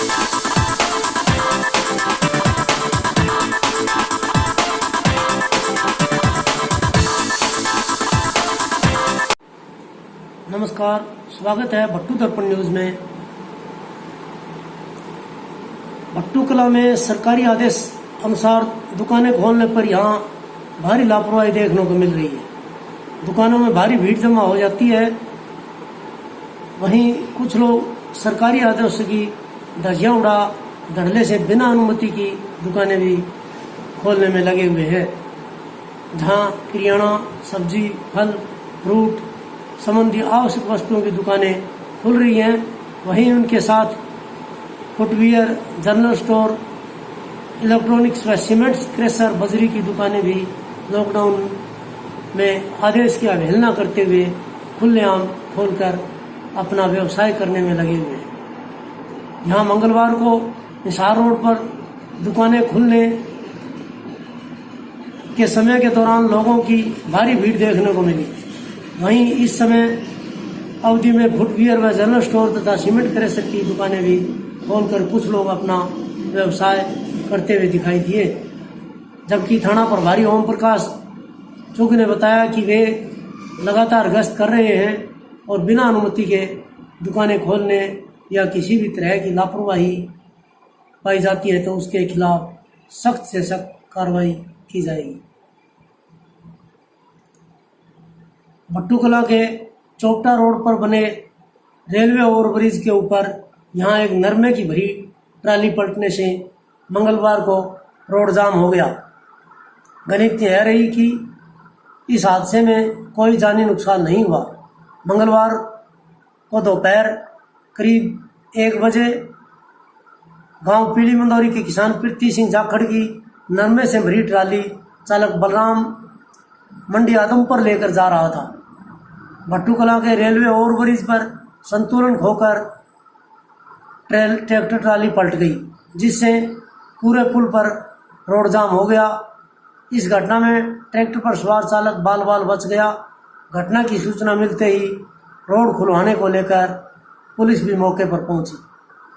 नमस्कार, स्वागत है भट्टू दर्पण न्यूज में। भट्टू कला में सरकारी आदेश अनुसार दुकानें खोलने पर यहां भारी लापरवाही देखने को मिल रही है। दुकानों में भारी भीड़ जमा हो जाती है। वहीं कुछ लोग सरकारी आदेश की धज्जियां उड़ा धड़ल्ले से बिना अनुमति की दुकानें भी खोलने में लगे हुए हैं। जहां किराना, सब्जी, फल, फ्रूट संबंधी आवश्यक वस्तुओं की दुकानें खुल रही हैं, वहीं उनके साथ फुटवियर, जनरल स्टोर, इलेक्ट्रॉनिक्स व सीमेंट क्रेशर, बजरी की दुकानें भी लॉकडाउन में आदेश की अवहेलना करते हुए खुलेआम खोलकर अपना व्यवसाय करने में लगे हुए हैं। यहाँ मंगलवार को निसार रोड पर दुकानें खुलने के समय के दौरान लोगों की भारी भीड़ देखने को मिली। वहीं इस समय अवधि में फुटवियर व जनरल स्टोर तथा सीमेंट क्रेशर की दुकानें भी खोलकर कुछ लोग अपना व्यवसाय करते हुए दिखाई दिए। जबकि थाना प्रभारी ओम प्रकाश चुग ने बताया कि वे लगातार गश्त कर रहे हैं और बिना अनुमति के दुकानें खोलने या किसी भी तरह की लापरवाही पाई जाती है तो उसके खिलाफ सख्त से सख्त कार्रवाई की जाएगी। भट्टू कला के चौपटा रोड पर बने रेलवे ओवरब्रिज के ऊपर यहाँ एक नरमे की भरी ट्राली पलटने से मंगलवार को रोड जाम हो गया। गनीमत यह रही कि इस हादसे में कोई जानी नुकसान नहीं हुआ। मंगलवार को दोपहर करीब 1 बजे गांव पीली मंदौरी के किसान पृथ्वी सिंह जाखड़ की नरमे से भरी ट्राली चालक बलराम मंडी आदमपुर लेकर जा रहा था। भट्टू कला के रेलवे ओवरब्रिज पर संतुलन खोकर ट्रैक्टर ट्राली पलट गई, जिससे पूरे पुल पर रोड जाम हो गया। इस घटना में ट्रैक्टर पर सवार चालक बाल बाल बच गया। घटना की सूचना मिलते ही रोड खुलवाने को लेकर पुलिस भी मौके पर पहुंची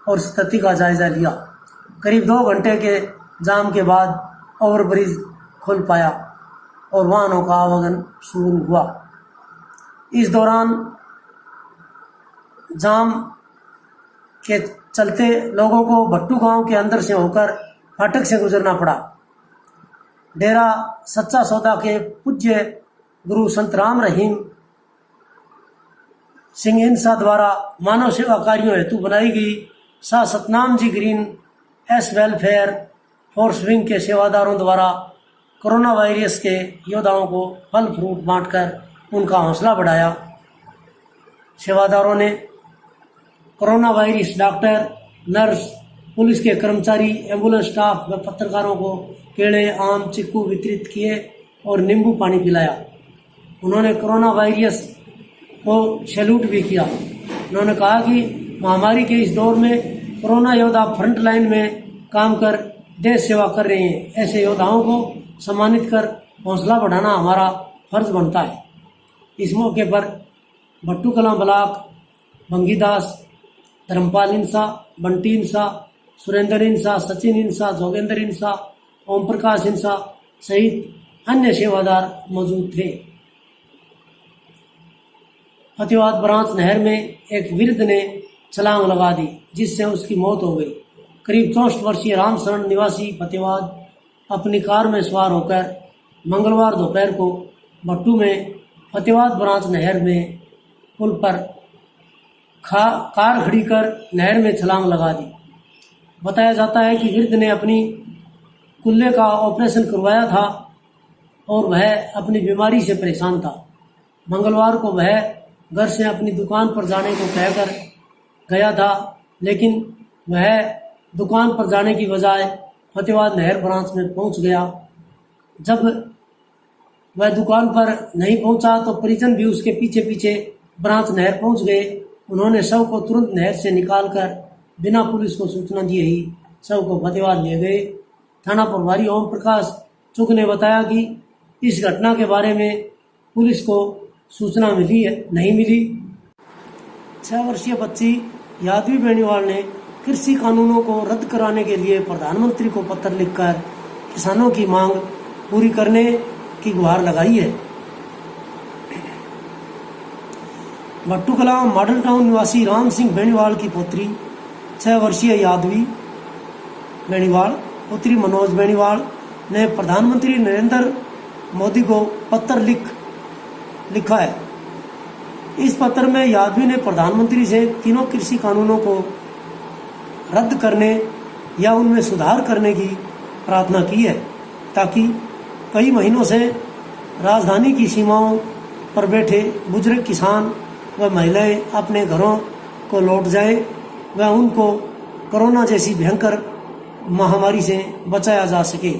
और स्थिति का जायजा लिया। करीब 2 घंटे के जाम के बाद ओवरब्रिज खुल पाया और वाहनों का आवागमन शुरू हुआ। इस दौरान जाम के चलते लोगों को भट्टू गांव के अंदर से होकर फाटक से गुजरना पड़ा। डेरा सच्चा सौदा के पूज्य गुरु संत राम रहीम सिंह इंसा द्वारा मानव सेवा कार्यों हेतु बनाई गई Shah Satnam ji Green S Welfare Force Wing के सेवादारों द्वारा कोरोना वायरस के योद्धाओं को फल फ्रूट बांटकर उनका हौसला बढ़ाया। सेवादारों ने corona virus doctor, nurse, police के कर्मचारी, एम्बुलेंस स्टाफ व पत्रकारों को केले, आम, चिक्कू वितरित किए और नींबू पानी पिलाया। उन्होंने कोरोना वायरस को सैल्यूट भी किया। उन्होंने कहा कि महामारी के इस दौर में कोरोना योद्धा फ्रंट लाइन में काम कर देश सेवा कर रहे हैं। ऐसे योद्धाओं को सम्मानित कर हौसला बढ़ाना हमारा फर्ज बनता है। इस मौके पर भट्टू कला ब्लॉक भंगीदास, धर्मपाल इंसा, बंटी इंसा, सुरेंद्र इंसा, सचिन इंसा, जोगेंद्र इंसा, ओम प्रकाश इंसा सहित अन्य सेवादार मौजूद थे। फतेहाबाद ब्रांच नहर में एक वृद्ध ने छलांग लगा दी, जिससे उसकी मौत हो गई। करीब 64 वर्षीय रामशरण निवासी फतेहाबाद अपनी कार में सवार होकर मंगलवार दोपहर को भट्टू में फतेहाबाद ब्रांच नहर में पुल पर कार खड़ी कर नहर में छलांग लगा दी। बताया जाता है कि वृद्ध ने अपनी कुल्ले का ऑपरेशन करवाया था और वह अपनी बीमारी से परेशान था। मंगलवार को वह घर से अपनी दुकान पर जाने को कहकर गया था, लेकिन वह दुकान पर जाने की बजाय फतेहाबाद नहर ब्रांच में पहुंच गया। जब वह दुकान पर नहीं पहुंचा तो परिजन भी उसके पीछे पीछे ब्रांच नहर पहुंच गए। उन्होंने शव को तुरंत नहर से निकालकर बिना पुलिस को सूचना दिए ही शव को फतेहाबाद ले गए। थाना प्रभारी ओम प्रकाश चुग ने बताया कि इस घटना के बारे में पुलिस को सूचना नहीं मिली। 6 वर्षीय बच्ची यादवी बेनीवाल ने कृषि कानूनों को रद्द कराने के लिए प्रधानमंत्री को पत्र लिखकर किसानों की मांग पूरी करने की गुहार लगाई है। भट्टूकला मॉडल टाउन निवासी राम सिंह बेनीवाल की पुत्री 6 वर्षीय यादवी बेनीवाल पुत्री मनोज बेनीवाल ने प्रधानमंत्री नरेंद्र मोदी को पत्र लिखा है। इस पत्र में यादवी ने प्रधानमंत्री से तीनों कृषि कानूनों को रद्द करने या उनमें सुधार करने की प्रार्थना की है, ताकि कई महीनों से राजधानी की सीमाओं पर बैठे बुजुर्ग किसान व महिलाएं अपने घरों को लौट जाएं व उनको कोरोना जैसी भयंकर महामारी से बचाया जा सके।